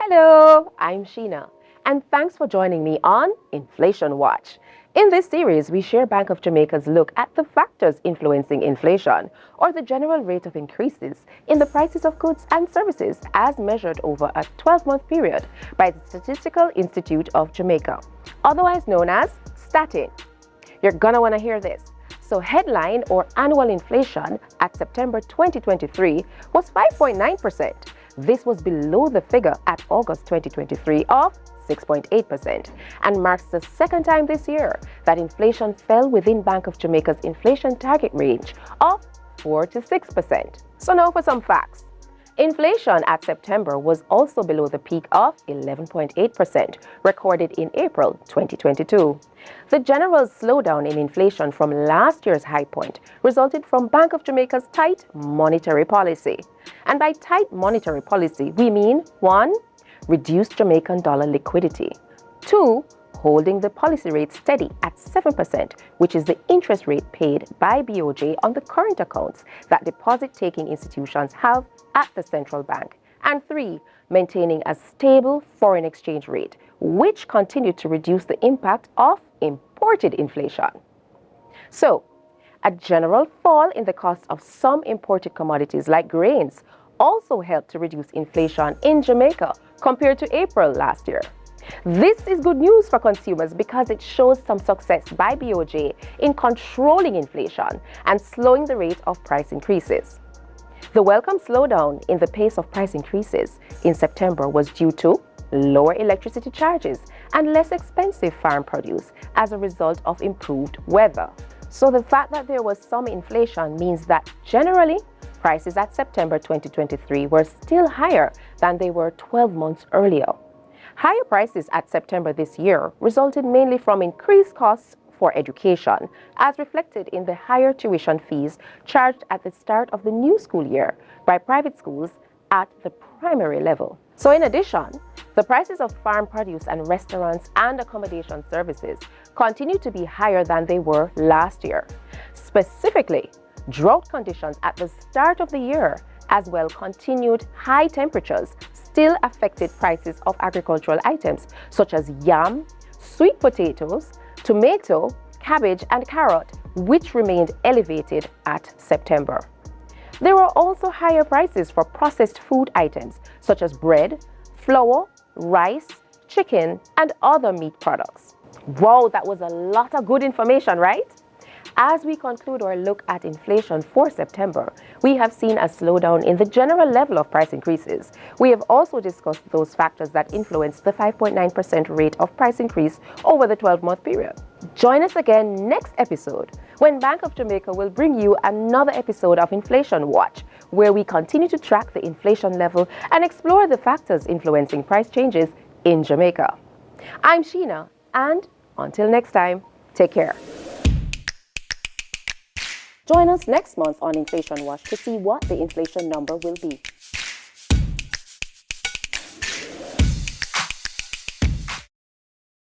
Hello, I'm Sheena, and thanks for joining me on Inflation Watch. In this series, we share Bank of Jamaica's look at the factors influencing inflation, or the general rate of increases in the prices of goods and services as measured over a 12-month period by the Statistical Institute of Jamaica, otherwise known as STATIN. You're gonna wanna hear this. So headline or annual inflation at September 2023 was 5.9%. This was below the figure at August 2023 of 6.8% and marks the second time this year that inflation fell within Bank of Jamaica's inflation target range of 4 to 6%. So now for some facts. Inflation at September was also below the peak of 11.8% recorded in April 2022. The general slowdown in inflation from last year's high point resulted from Bank of Jamaica's tight monetary policy. And by tight monetary policy, we mean 1. Reduced Jamaican dollar liquidity. 2. Holding the policy rate steady at 7%, which is the interest rate paid by BOJ on the current accounts that deposit-taking institutions have at the central bank. And 3. Maintaining a stable foreign exchange rate, which continued to reduce the impact of imported inflation. So, a general fall in the cost of some imported commodities like grains also helped to reduce inflation in Jamaica compared to April last year. This is good news for consumers because it shows some success by BOJ in controlling inflation and slowing the rate of price increases. The welcome slowdown in the pace of price increases in September was due to lower electricity charges and less expensive farm produce as a result of improved weather. So the fact that there was some inflation means that generally prices at September 2023 were still higher than they were 12 months earlier. Higher prices at September this year resulted mainly from increased costs for education, as reflected in the higher tuition fees charged at the start of the new school year by private schools at the primary level. So in addition, the prices of farm produce and restaurants and accommodation services continue to be higher than they were last year. Specifically, drought conditions at the start of the year, as well continued high temperatures, still affected prices of agricultural items such as yam, sweet potatoes, tomato, cabbage, and carrot, which remained elevated at September. There were also higher prices for processed food items such as bread, flour, rice, chicken, and other meat products. Wow, that was a lot of good information, right? As we conclude our look at inflation for September, we have seen a slowdown in the general level of price increases. We have also discussed those factors that influenced the 5.9% rate of price increase over the 12-month period. Join us again next episode when Bank of Jamaica will bring you another episode of Inflation Watch, where we continue to track the inflation level and explore the factors influencing price changes in Jamaica. I'm Sheena, and until next time, take care. Join us next month on Inflation Watch to see what the inflation number will be.